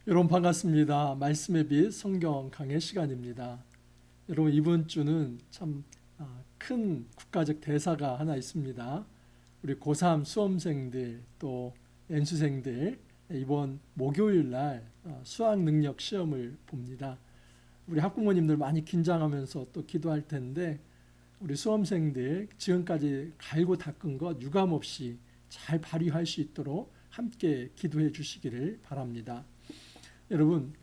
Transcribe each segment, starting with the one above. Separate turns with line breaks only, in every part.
여러분 반갑습니다. 말씀의 빛 성경 강해 시간입니다. 여러분 이번 주는 참 큰 국가적 대사가 하나 있습니다. 우리 고3 수험생들 또 연수생들 이번 목요일 날 수학 능력 시험을 봅니다. 우리 학부모님들 많이 긴장하면서 또 기도할 텐데 우리 수험생들 지금까지 갈고 닦은 것 유감없이 잘 발휘할 수 있도록 함께 기도해 주시기를 바랍니다. 여러분,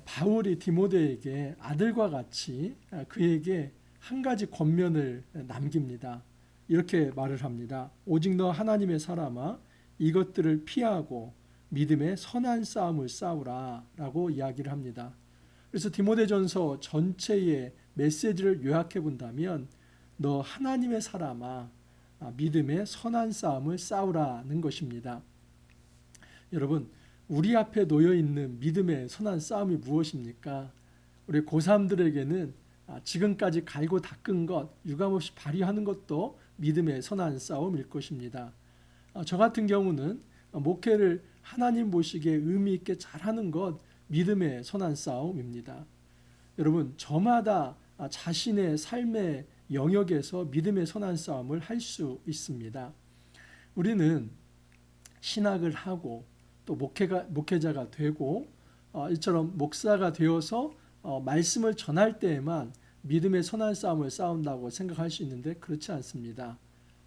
바울이 디모데에게 아들과 같이 그에게 한 가지 권면을 남깁니다. 이렇게 말을 합니다. 오직 너 하나님의 사람아 이것들을 피하고 믿음의 선한 싸움을 싸우라 라고 이야기를 합니다. 그래서 디모데전서 전체의 메시지를 요약해 본다면 너 하나님의 사람아 믿음의 선한 싸움을 싸우라는 것입니다. 여러분, 우리 앞에 놓여 있는 믿음의 선한 싸움이 무엇입니까? 우리 고3들에게는 지금까지 갈고 닦은 것, 유감없이 발휘하는 것도 믿음의 선한 싸움일 것입니다. 저 같은 경우는 목회를 하나님 보시기에 의미 있게 잘하는 것, 믿음의 선한 싸움입니다. 여러분, 저마다 자신의 삶의 영역에서 믿음의 선한 싸움을 할 수 있습니다. 우리는 신학을 하고 또 목회자가 되고 이처럼 목사가 되어서 말씀을 전할 때에만 믿음의 선한 싸움을 싸운다고 생각할 수 있는데 그렇지 않습니다.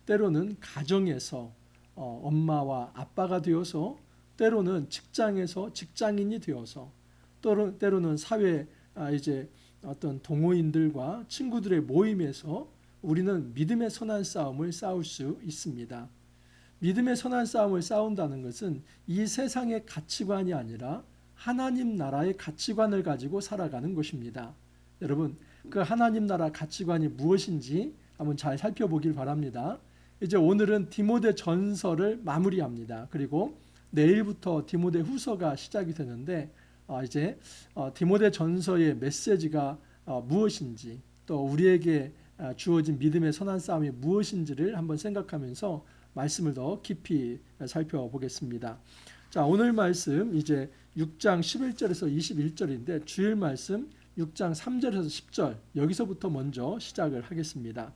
때로는 가정에서 엄마와 아빠가 되어서 때로는 직장에서 직장인이 되어서 때로는 사회 이제 어떤 동호인들과 친구들의 모임에서 우리는 믿음의 선한 싸움을 싸울 수 있습니다. 믿음의 선한 싸움을 싸운다는 것은 이 세상의 가치관이 아니라 하나님 나라의 가치관을 가지고 살아가는 것입니다. 여러분, 그 하나님 나라 가치관이 무엇인지 한번 잘 살펴보길 바랍니다. 이제 오늘은 디모데 전서를 마무리합니다. 그리고 내일부터 디모데 후서가 시작이 되는데 이제 디모데 전서의 메시지가 무엇인지 또 우리에게 주어진 믿음의 선한 싸움이 무엇인지를 한번 생각하면서 말씀을 더 깊이 살펴보겠습니다. 자, 오늘 말씀 이제 6장 11절에서 21절인데 주일 말씀 6장 3절에서 10절 여기서부터 먼저 시작을 하겠습니다.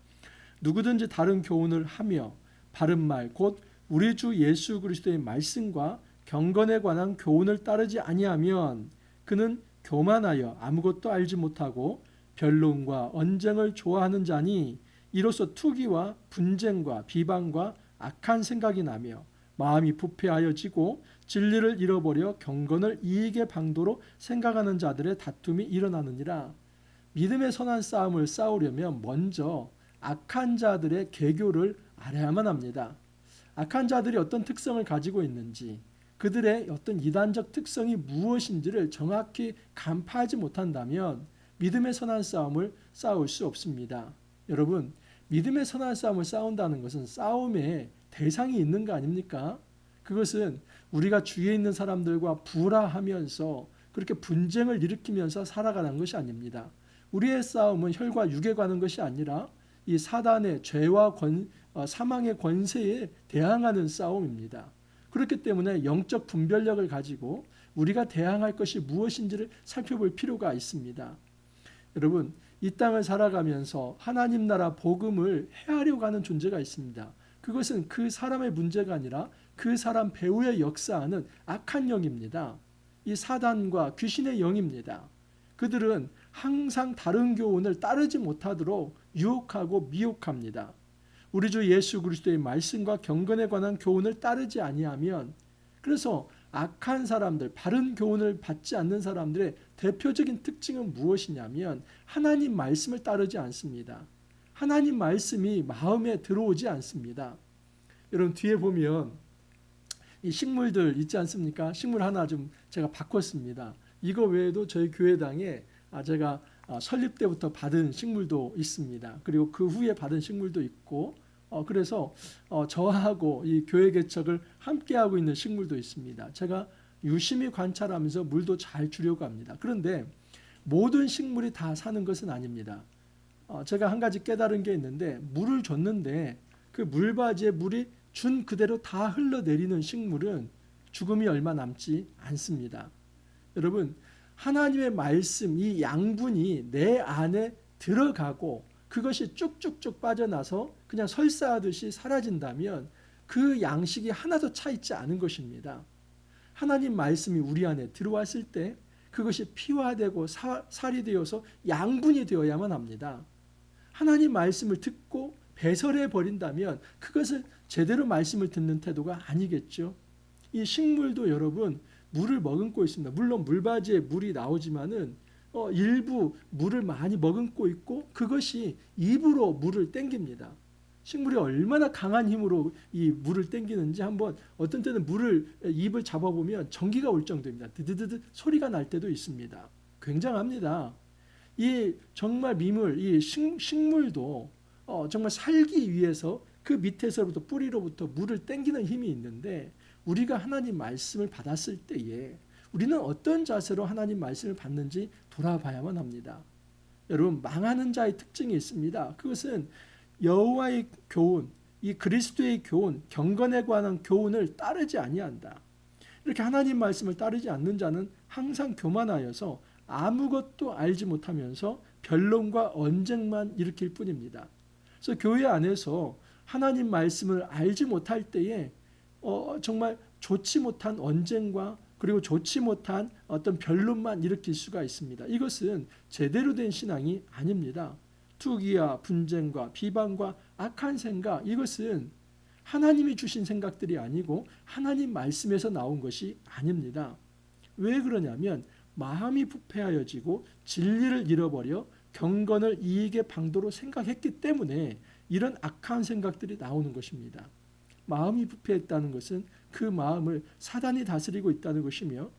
누구든지 다른 교훈을 하며 바른 말 곧 우리 주 예수 그리스도의 말씀과 경건에 관한 교훈을 따르지 아니하면 그는 교만하여 아무것도 알지 못하고 변론과 언쟁을 좋아하는 자니 이로써 투기와 분쟁과 비방과 악한 생각이 나며 마음이 부패하여지고 진리를 잃어버려 경건을 이익의 방도로 생각하는 자들의 다툼이 일어나느니라. 믿음의 선한 싸움을 싸우려면 먼저 악한 자들의 계교를 알아야만 합니다. 악한 자들이 어떤 특성을 가지고 있는지 그들의 어떤 이단적 특성이 무엇인지를 정확히 간파하지 못한다면 믿음의 선한 싸움을 싸울 수 없습니다. 여러분, 믿음의 선한 싸움을 싸운다는 것은 싸움에 대상이 있는 거 아닙니까? 그것은 우리가 주위에 있는 사람들과 불화하면서 그렇게 분쟁을 일으키면서 살아가는 것이 아닙니다. 우리의 싸움은 혈과 육에 관한 것이 아니라 이 사단의 죄와 사망의 권세에 대항하는 싸움입니다. 그렇기 때문에 영적 분별력을 가지고 우리가 대항할 것이 무엇인지를 살펴볼 필요가 있습니다. 여러분, 이 땅을 살아가면서 하나님 나라 복음을 해하려고 하는 존재가 있습니다. 그것은 그 사람의 문제가 아니라 그 사람 배후에 역사하는 악한 영입니다. 이 사단과 귀신의 영입니다. 그들은 항상 다른 교훈을 따르지 못하도록 유혹하고 미혹합니다. 우리 주 예수 그리스도의 말씀과 경건에 관한 교훈을 따르지 아니하면 그래서 악한 사람들, 바른 교훈을 받지 않는 사람들의 대표적인 특징은 무엇이냐면 하나님 말씀을 따르지 않습니다. 하나님 말씀이 마음에 들어오지 않습니다. 여러분 뒤에 보면 이 식물들 있지 않습니까? 식물 하나 좀 제가 바꿨습니다. 이거 외에도 저희 교회당에 제가 설립 때부터 받은 식물도 있습니다. 그리고 그 후에 받은 식물도 있고 그래서 저하고 이 교회 개척을 함께하고 있는 식물도 있습니다. 제가 유심히 관찰하면서 물도 잘 주려고 합니다. 그런데 모든 식물이 다 사는 것은 아닙니다. 제가 한 가지 깨달은 게 있는데 물을 줬는데 그 물바지에 물이 준 그대로 다 흘러내리는 식물은 죽음이 얼마 남지 않습니다. 여러분, 하나님의 말씀, 이 양분이 내 안에 들어가고 그것이 쭉쭉쭉 빠져나서 그냥 설사하듯이 사라진다면 그 양식이 하나도 차 있지 않은 것입니다. 하나님 말씀이 우리 안에 들어왔을 때 그것이 피화되고 살이 되어서 양분이 되어야만 합니다. 하나님 말씀을 듣고 배설해 버린다면 그것은 제대로 말씀을 듣는 태도가 아니겠죠. 이 식물도 여러분 물을 머금고 있습니다. 물론 물바지에 물이 나오지만은 일부 물을 많이 머금고 있고 그것이 입으로 물을 땡깁니다. 식물이 얼마나 강한 힘으로 이 물을 땡기는지 한번 어떤 때는 물을 입을 잡아보면 전기가 올 정도입니다. 드드드드 소리가 날 때도 있습니다. 굉장합니다. 이 정말 미물, 이 식물도 정말 살기 위해서 그 밑에서부터 뿌리로부터 물을 땡기는 힘이 있는데 우리가 하나님 말씀을 받았을 때에 우리는 어떤 자세로 하나님 말씀을 받는지 돌아봐야만 합니다. 여러분, 망하는 자의 특징이 있습니다. 그것은 여호와의 교훈, 이 그리스도의 교훈, 경건에 관한 교훈을 따르지 아니한다. 이렇게 하나님 말씀을 따르지 않는 자는 항상 교만하여서 아무것도 알지 못하면서 변론과 언쟁만 일으킬 뿐입니다. 그래서 교회 안에서 하나님 말씀을 알지 못할 때에 정말 좋지 못한 언쟁과 그리고 좋지 못한 어떤 변론만 일으킬 수가 있습니다. 이것은 제대로 된 신앙이 아닙니다. 투기와 분쟁과 비방과 악한 생각, 이것은 하나님이 주신 생각들이 아니고 하나님 말씀에서 나온 것이 아닙니다. 왜 그러냐면 마음이 부패하여지고 진리를 잃어버려 경건을 이익의 방도로 생각했기 때문에 이런 악한 생각들이 나오는 것입니다. 마음이 부패했다는 것은 그 마음을 사단이 다스리고 있다는 것이며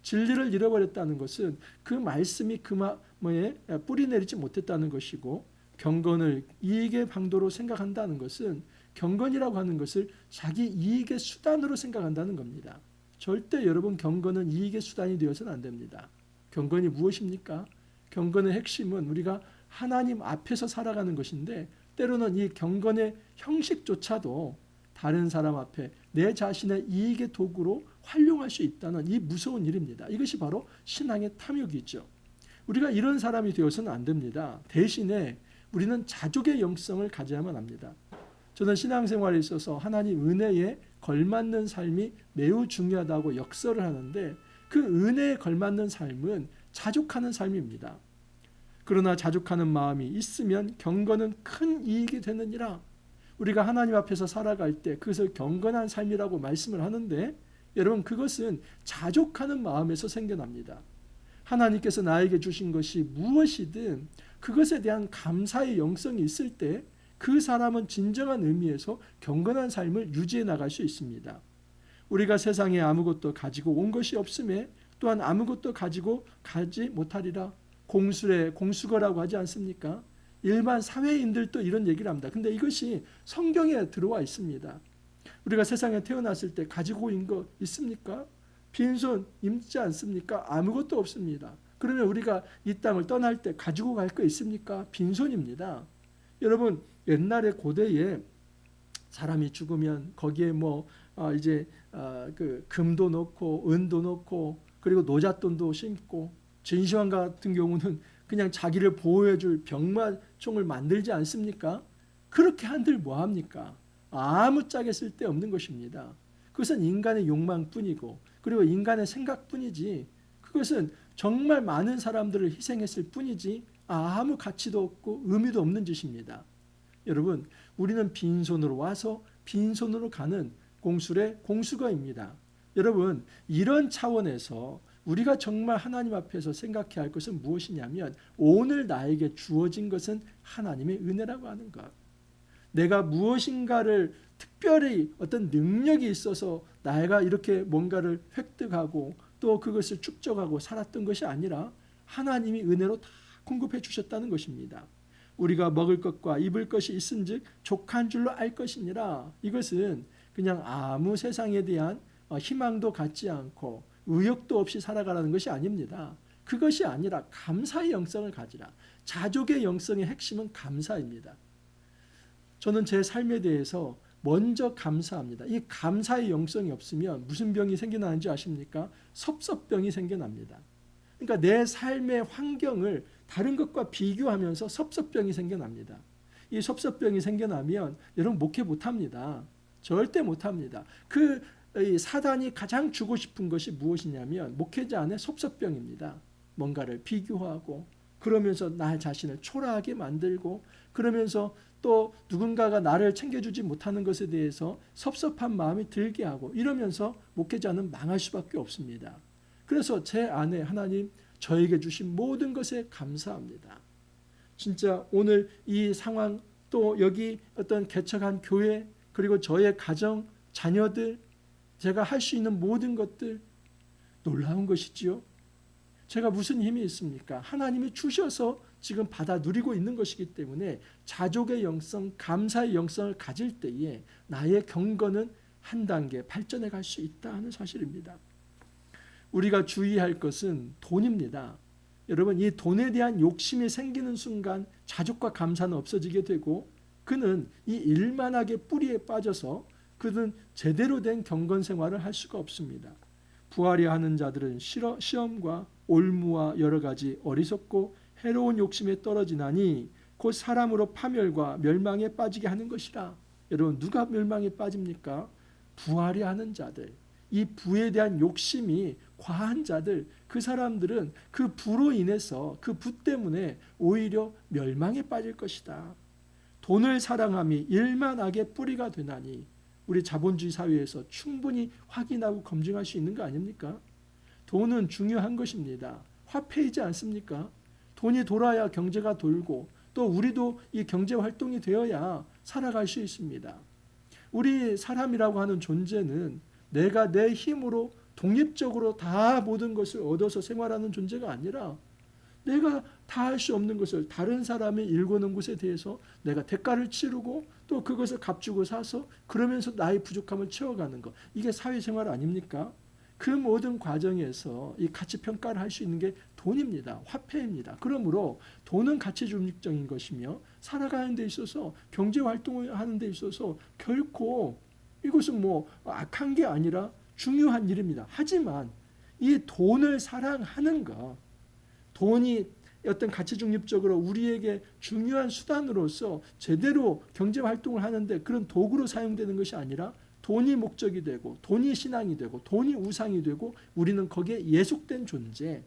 진리를 잃어버렸다는 것은 그 말씀이 그 마음에 뿌리내리지 못했다는 것이고 경건을 이익의 방도로 생각한다는 것은 경건이라고 하는 것을 자기 이익의 수단으로 생각한다는 겁니다. 절대 여러분 경건은 이익의 수단이 되어서는 안 됩니다. 경건이 무엇입니까? 경건의 핵심은 우리가 하나님 앞에서 살아가는 것인데 때로는 이 경건의 형식조차도 다른 사람 앞에 내 자신의 이익의 도구로 활용할 수 있다는 이 무서운 일입니다. 이것이 바로 신앙의 탐욕이죠. 우리가 이런 사람이 되어서는 안 됩니다. 대신에 우리는 자족의 영성을 가져야만 합니다. 저는 신앙생활에 있어서 하나님 은혜에 걸맞는 삶이 매우 중요하다고 역설을 하는데 그 은혜에 걸맞는 삶은 자족하는 삶입니다. 그러나 자족하는 마음이 있으면 경건은 큰 이익이 되느니라. 우리가 하나님 앞에서 살아갈 때 그것을 경건한 삶이라고 말씀을 하는데 여러분 그것은 자족하는 마음에서 생겨납니다. 하나님께서 나에게 주신 것이 무엇이든 그것에 대한 감사의 영성이 있을 때 그 사람은 진정한 의미에서 경건한 삶을 유지해 나갈 수 있습니다. 우리가 세상에 아무것도 가지고 온 것이 없음에 또한 아무것도 가지고 가지 못하리라. 공수거라고 하지 않습니까? 일반 사회인들도 이런 얘기를 합니다. 근데 이것이 성경에 들어와 있습니다. 우리가 세상에 태어났을 때 가지고 온 거 있습니까? 빈손 있지 않습니까? 아무것도 없습니다. 그러면 우리가 이 땅을 떠날 때 가지고 갈 거 있습니까? 빈손입니다. 여러분 옛날에 고대에 사람이 죽으면 거기에 그 금도 넣고 은도 넣고 그리고 노잣돈도 심고 진시황 같은 경우는 그냥 자기를 보호해줄 병마총을 만들지 않습니까? 그렇게 한들 뭐합니까? 아무짝에 쓸데없는 것입니다. 그것은 인간의 욕망뿐이고 그리고 인간의 생각뿐이지 그것은 정말 많은 사람들을 희생했을 뿐이지 아무 가치도 없고 의미도 없는 짓입니다. 여러분 우리는 빈손으로 와서 빈손으로 가는 공술의 공수거입니다. 여러분 이런 차원에서 우리가 정말 하나님 앞에서 생각해야 할 것은 무엇이냐면 오늘 나에게 주어진 것은 하나님의 은혜라고 하는 것. 내가 무엇인가를 특별히 어떤 능력이 있어서 내가 이렇게 뭔가를 획득하고 또 그것을 축적하고 살았던 것이 아니라 하나님이 은혜로 다 공급해 주셨다는 것입니다. 우리가 먹을 것과 입을 것이 있은즉 족한 줄로 알 것이니라. 이것은 그냥 아무 세상에 대한 희망도 갖지 않고 의욕도 없이 살아가라는 것이 아닙니다. 그것이 아니라 감사의 영성을 가지라. 자족의 영성의 핵심은 감사입니다. 저는 제 삶에 대해서 먼저 감사합니다. 이 감사의 영성이 없으면 무슨 병이 생겨나는지 아십니까? 섭섭병이 생겨납니다. 그러니까 내 삶의 환경을 다른 것과 비교하면서 섭섭병이 생겨납니다. 이 섭섭병이 생겨나면 여러분 목회 못합니다. 절대 못합니다. 사단이 가장 주고 싶은 것이 무엇이냐면 목회자 안에 섭섭병입니다. 뭔가를 비교하고 그러면서 나 자신을 초라하게 만들고 그러면서 또 누군가가 나를 챙겨주지 못하는 것에 대해서 섭섭한 마음이 들게 하고 이러면서 목회자는 망할 수밖에 없습니다. 그래서 제 안에 하나님 저에게 주신 모든 것에 감사합니다. 진짜 오늘 이 상황 또 여기 어떤 개척한 교회 그리고 저의 가정 자녀들 제가 할 수 있는 모든 것들 놀라운 것이지요. 제가 무슨 힘이 있습니까? 하나님이 주셔서 지금 받아 누리고 있는 것이기 때문에 자족의 영성, 감사의 영성을 가질 때에 나의 경건은 한 단계 발전해 갈 수 있다 하는 사실입니다. 우리가 주의할 것은 돈입니다. 여러분 이 돈에 대한 욕심이 생기는 순간 자족과 감사는 없어지게 되고 그는 이 일만하게 뿌리에 빠져서 그는 제대로 된 경건 생활을 할 수가 없습니다. 부하려 하는 자들은 시험과 올무와 여러 가지 어리석고 해로운 욕심에 떨어지나니 곧 사람으로 파멸과 멸망에 빠지게 하는 것이라. 여러분 누가 멸망에 빠집니까? 부하려 하는 자들. 이 부에 대한 욕심이 과한 자들, 그 사람들은 그 부로 인해서 그 부 때문에 오히려 멸망에 빠질 것이다. 돈을 사랑함이 일만 악의 뿌리가 되나니 우리 자본주의 사회에서 충분히 확인하고 검증할 수 있는 거 아닙니까? 돈은 중요한 것입니다. 화폐이지 않습니까? 돈이 돌아야 경제가 돌고 또 우리도 이 경제 활동이 되어야 살아갈 수 있습니다. 우리 사람이라고 하는 존재는 내가 내 힘으로 독립적으로 다 모든 것을 얻어서 생활하는 존재가 아니라 내가 다 할 수 없는 것을 다른 사람이 일구는 것에 대해서 내가 대가를 치르고 또 그것을 값주고 사서 그러면서 나의 부족함을 채워가는 것. 이게 사회생활 아닙니까? 그 모든 과정에서 이 가치평가를 할 수 있는 게 돈입니다. 화폐입니다. 그러므로 돈은 가치 중립적인 것이며 살아가는 데 있어서 경제활동을 하는 데 있어서 결코 이것은 뭐 악한 게 아니라 중요한 일입니다. 하지만 이 돈을 사랑하는 것, 돈이 어떤 가치 중립적으로 우리에게 중요한 수단으로서 제대로 경제활동을 하는데 그런 도구로 사용되는 것이 아니라 돈이 목적이 되고 돈이 신앙이 되고 돈이 우상이 되고 우리는 거기에 예속된 존재.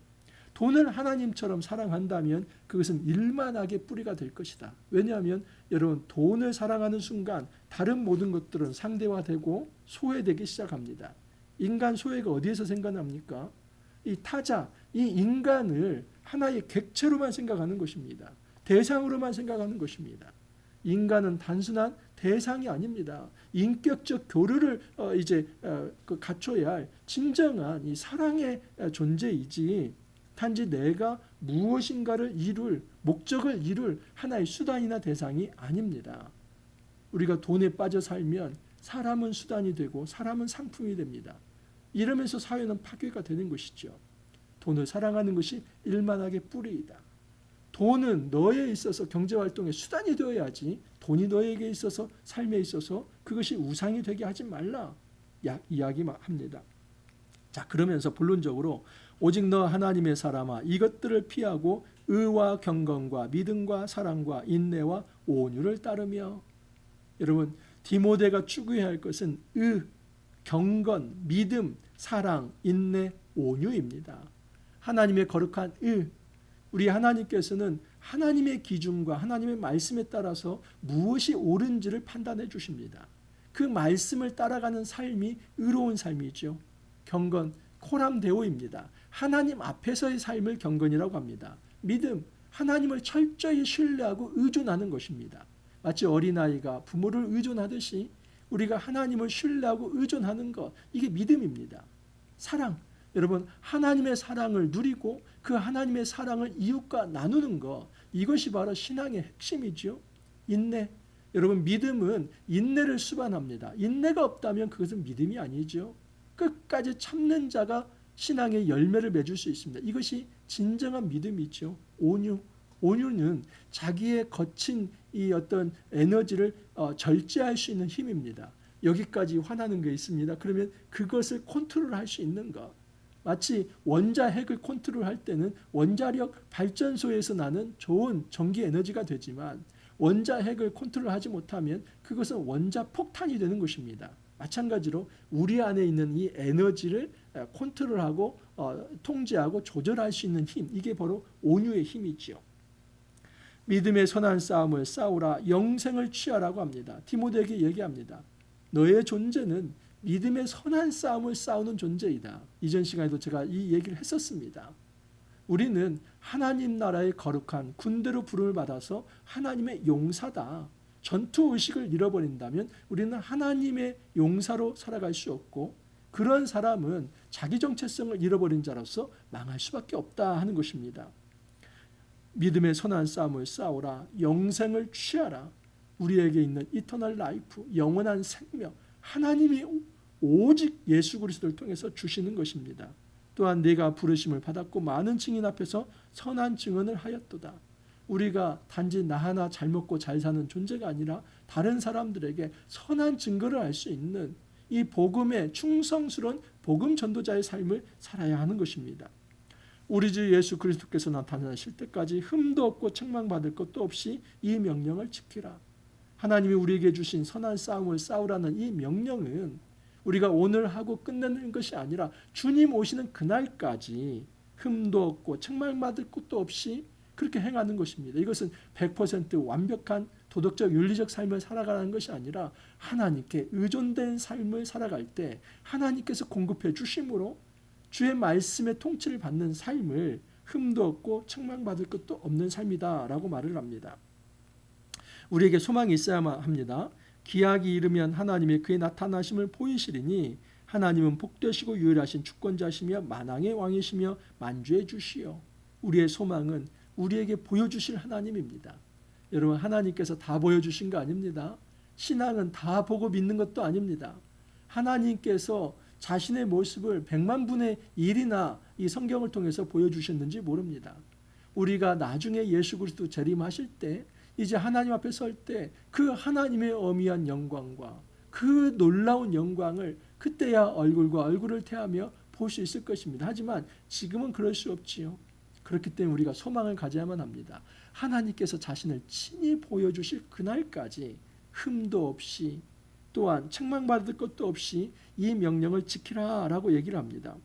돈을 하나님처럼 사랑한다면 그것은 일만하게 뿌리가 될 것이다. 왜냐하면 여러분 돈을 사랑하는 순간 다른 모든 것들은 상대화되고 소외되기 시작합니다. 인간 소외가 어디에서 생겨납니까? 이 타자, 이 인간을 하나의 객체로만 생각하는 것입니다. 대상으로만 생각하는 것입니다. 인간은 단순한 대상이 아닙니다. 인격적 교류를 갖춰야 할 진정한 이 사랑의 존재이지 단지 내가 무엇인가를 이룰 목적을 이룰 하나의 수단이나 대상이 아닙니다. 우리가 돈에 빠져 살면 사람은 수단이 되고 사람은 상품이 됩니다. 이러면서 사회는 파괴가 되는 것이죠. 돈을 사랑하는 것이 일만하게 뿌리이다. 돈은 너에 있어서 경제활동의 수단이 되어야지 돈이 너에게 있어서 삶에 있어서 그것이 우상이 되게 하지 말라 이야기합니다. 자, 그러면서 본론적으로 오직 너 하나님의 사람아 이것들을 피하고 의와 경건과 믿음과 사랑과 인내와 온유를 따르며. 여러분 디모데가 추구해야 할 것은 의, 경건, 믿음, 사랑, 인내, 온유입니다. 하나님의 거룩한 의, 우리 하나님께서는 하나님의 기준과 하나님의 말씀에 따라서 무엇이 옳은지를 판단해 주십니다. 그 말씀을 따라가는 삶이 의로운 삶이죠. 경건, 코람데오입니다. 하나님 앞에서의 삶을 경건이라고 합니다. 믿음, 하나님을 철저히 신뢰하고 의존하는 것입니다. 마치 어린아이가 부모를 의존하듯이 우리가 하나님을 신뢰하고 의존하는 것, 이게 믿음입니다. 사랑, 여러분 하나님의 사랑을 누리고 그 하나님의 사랑을 이웃과 나누는 것, 이것이 바로 신앙의 핵심이죠. 인내, 여러분 믿음은 인내를 수반합니다. 인내가 없다면 그것은 믿음이 아니죠. 끝까지 참는 자가 신앙의 열매를 맺을 수 있습니다. 이것이 진정한 믿음이죠. 온유, 온유는 자기의 거친 이 어떤 에너지를 절제할 수 있는 힘입니다. 여기까지 화나는 게 있습니다. 그러면 그것을 컨트롤할 수 있는 것. 마치 원자핵을 컨트롤할 때는 원자력 발전소에서 나는 좋은 전기 에너지가 되지만 원자핵을 컨트롤하지 못하면 그것은 원자폭탄이 되는 것입니다. 마찬가지로 우리 안에 있는 이 에너지를 컨트롤하고 통제하고 조절할 수 있는 힘, 이게 바로 온유의 힘이지요. 믿음의 선한 싸움을 싸우라, 영생을 취하라고 합니다. 디모데에게 얘기합니다. 너의 존재는 믿음의 선한 싸움을 싸우는 존재이다. 이전 시간에도 제가 이 얘기를 했었습니다. 우리는 하나님 나라의 거룩한 군대로 부름을 받아서 하나님의 용사다. 전투의식을 잃어버린다면 우리는 하나님의 용사로 살아갈 수 없고, 그런 사람은 자기 정체성을 잃어버린 자로서 망할 수밖에 없다 하는 것입니다. 믿음의 선한 싸움을 싸우라, 영생을 취하라. 우리에게 있는 이터널 라이프, 영원한 생명, 하나님이 오직 예수 그리스도를 통해서 주시는 것입니다. 또한 내가 부르심을 받았고 많은 증인 앞에서 선한 증언을 하였도다. 우리가 단지 나 하나 잘 먹고 잘 사는 존재가 아니라 다른 사람들에게 선한 증거를 할 수 있는 이 복음에 충성스러운 복음 전도자의 삶을 살아야 하는 것입니다. 우리 주 예수 그리스도께서 나타나실 때까지 흠도 없고 책망받을 것도 없이 이 명령을 지키라. 하나님이 우리에게 주신 선한 싸움을 싸우라는 이 명령은 우리가 오늘 하고 끝내는 것이 아니라 주님 오시는 그날까지 흠도 없고 책망받을 것도 없이 그렇게 행하는 것입니다. 이것은 100% 완벽한 도덕적 윤리적 삶을 살아가는 것이 아니라 하나님께 의존된 삶을 살아갈 때 하나님께서 공급해 주심으로 주의 말씀의 통치를 받는 삶을 흠도 없고 책망받을 것도 없는 삶이다라고 말을 합니다. 우리에게 소망이 있어야만 합니다. 기약이 이르면 하나님의 그의 나타나심을 보이시리니 하나님은 복되시고 유일하신 주권자시며 만왕의 왕이시며 만주의 주시요. 우리의 소망은 우리에게 보여주실 하나님입니다. 여러분, 하나님께서 다 보여주신 거 아닙니다. 신앙은 다 보고 믿는 것도 아닙니다. 하나님께서 자신의 모습을 100만 분의 1이나 이 성경을 통해서 보여주셨는지 모릅니다. 우리가 나중에 예수 그리스도 재림하실 때 이제 하나님 앞에 설 때 그 하나님의 어미한 영광과 그 놀라운 영광을 그때야 얼굴과 얼굴을 대하며 볼 수 있을 것입니다. 하지만 지금은 그럴 수 없지요. 그렇기 때문에 우리가 소망을 가져야만 합니다. 하나님께서 자신을 친히 보여주실 그날까지 흠도 없이 또한 책망받을 것도 없이 이 명령을 지키라라고 얘기를 합니다.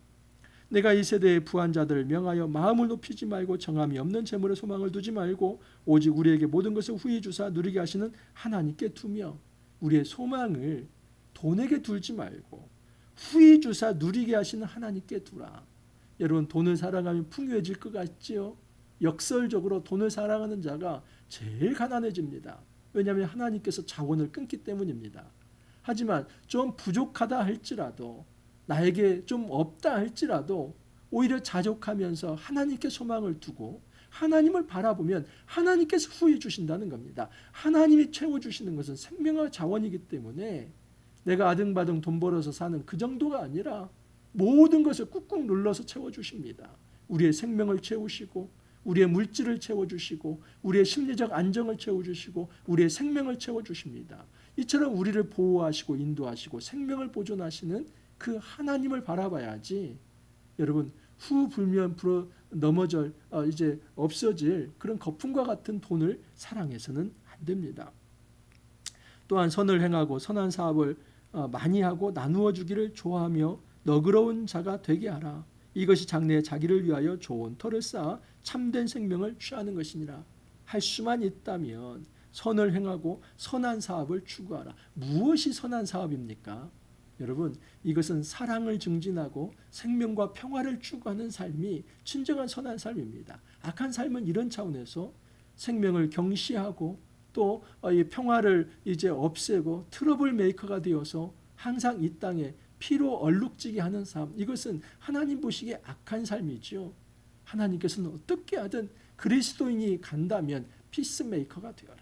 내가 이 세대의 부한 자들을 명하여 마음을 높이지 말고 정함이 없는 재물에 소망을 두지 말고 오직 우리에게 모든 것을 후히 주사 누리게 하시는 하나님께 두며, 우리의 소망을 돈에게 두지 말고 후히 주사 누리게 하시는 하나님께 두라. 여러분, 돈을 사랑하면 풍요해질 것 같지요? 역설적으로 돈을 사랑하는 자가 제일 가난해집니다. 왜냐하면 하나님께서 자원을 끊기 때문입니다. 하지만 좀 부족하다 할지라도, 나에게 좀 없다 할지라도 오히려 자족하면서 하나님께 소망을 두고 하나님을 바라보면 하나님께서 후히 주신다는 겁니다. 하나님이 채워주시는 것은 생명과 자원이기 때문에 내가 아등바등 돈 벌어서 사는 그 정도가 아니라 모든 것을 꾹꾹 눌러서 채워주십니다. 우리의 생명을 채우시고 우리의 물질을 채워주시고 우리의 심리적 안정을 채워주시고 우리의 생명을 채워주십니다. 이처럼 우리를 보호하시고 인도하시고 생명을 보존하시는 그 하나님을 바라봐야지 여러분, 후 불면 불어 넘어질 이제 없어질 그런 거품과 같은 돈을 사랑해서는 안 됩니다. 또한 선을 행하고 선한 사업을 많이 하고 나누어 주기를 좋아하며 너그러운 자가 되게 하라. 이것이 장래에 자기를 위하여 좋은 터를 쌓아 참된 생명을 취하는 것이니라. 할 수만 있다면 선을 행하고 선한 사업을 추구하라. 무엇이 선한 사업입니까? 여러분, 이것은 사랑을 증진하고 생명과 평화를 추구하는 삶이 진정한 선한 삶입니다. 악한 삶은 이런 차원에서 생명을 경시하고 또 이 평화를 이제 없애고 트러블 메이커가 되어서 항상 이 땅에 피로 얼룩지게 하는 삶, 이것은 하나님 보시기에 악한 삶이죠. 하나님께서는 어떻게 하든 그리스도인이 간다면 피스메이커가 되어라.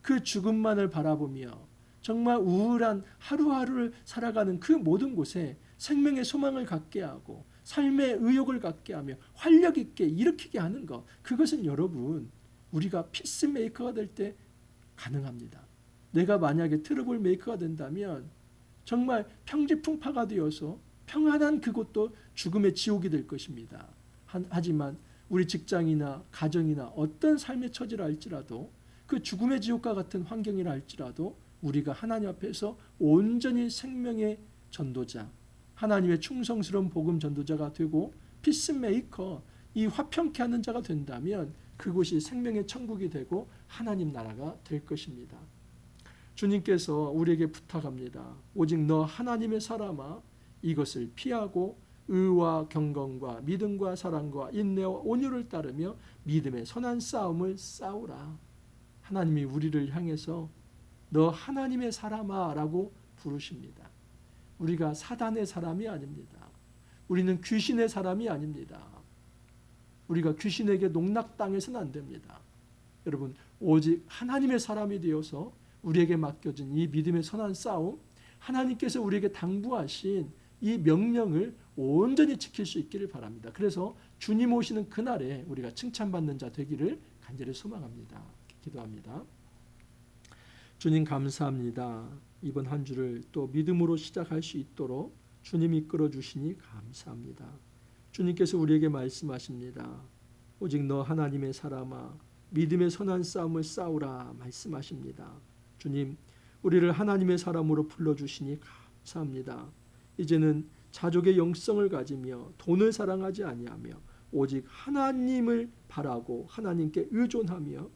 그 죽음만을 바라보며 정말 우울한 하루하루를 살아가는 그 모든 곳에 생명의 소망을 갖게 하고 삶의 의욕을 갖게 하며 활력 있게 일으키게 하는 것, 그것은 여러분 우리가 피스메이커가 될 때 가능합니다. 내가 만약에 트러블 메이커가 된다면 정말 평지풍파가 되어서 평안한 그곳도 죽음의 지옥이 될 것입니다. 하지만 우리 직장이나 가정이나 어떤 삶의 처지라 할지라도 그 죽음의 지옥과 같은 환경이라 할지라도 우리가 하나님 앞에서 온전히 생명의 전도자, 하나님의 충성스러운 복음 전도자가 되고 피스메이커, 이 화평케 하는 자가 된다면 그곳이 생명의 천국이 되고 하나님 나라가 될 것입니다. 주님께서 우리에게 부탁합니다. 오직 너 하나님의 사람아, 이것을 피하고 의와 경건과 믿음과 사랑과 인내와 온유를 따르며 믿음의 선한 싸움을 싸우라. 하나님이 우리를 향해서 너 하나님의 사람아 라고 부르십니다. 우리가 사단의 사람이 아닙니다. 우리는 귀신의 사람이 아닙니다. 우리가 귀신에게 농락당해서는 안 됩니다. 여러분, 오직 하나님의 사람이 되어서 우리에게 맡겨진 이 믿음의 선한 싸움, 하나님께서 우리에게 당부하신 이 명령을 온전히 지킬 수 있기를 바랍니다. 그래서 주님 오시는 그날에 우리가 칭찬받는 자 되기를 간절히 소망합니다. 기도합니다. 주님 감사합니다. 이번 한 주를 또 믿음으로 시작할 수 있도록 주님 이끌어 주시니 감사합니다. 주님께서 우리에게 말씀하십니다. 오직 너 하나님의 사람아, 믿음의 선한 싸움을 싸우라 말씀하십니다. 주님, 우리를 하나님의 사람으로 불러주시니 감사합니다. 이제는 자족의 영성을 가지며 돈을 사랑하지 아니하며 오직 하나님을 바라고 하나님께 의존하며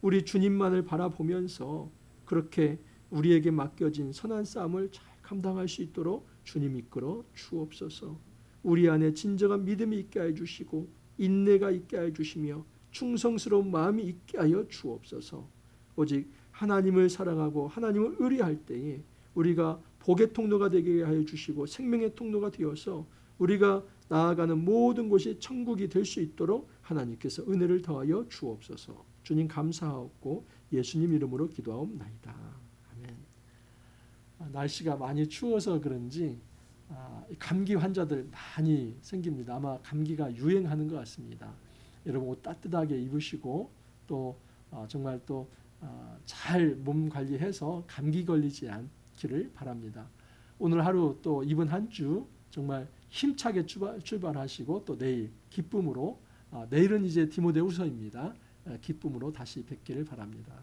우리 주님만을 바라보면서 그렇게 우리에게 맡겨진 선한 싸움을 잘 감당할 수 있도록 주님 이끌어 주옵소서. 우리 안에 진정한 믿음이 있게 해 주시고 인내가 있게 해 주시며 충성스러운 마음이 있게 하여 주옵소서. 오직 하나님을 사랑하고 하나님을 의뢰할 때에 우리가 복의 통로가 되게 하여 주시고 생명의 통로가 되어서 우리가 나아가는 모든 곳이 천국이 될 수 있도록 하나님께서 은혜를 더하여 주옵소서. 주님 감사하옵고 예수님 이름으로 기도하옵나이다. 아멘. 날씨가 많이 추워서 그런지 감기 환자들 많이 생깁니다. 아마 감기가 유행하는 것 같습니다. 여러분 옷 따뜻하게 입으시고 또 정말 또 잘 몸 관리해서 감기 걸리지 않기를 바랍니다. 오늘 하루 또 이번 한 주 정말 힘차게 출발하시고 또 내일 기쁨으로 내일은 이제 디모데후서입니다. 기쁨으로 다시 뵙기를 바랍니다.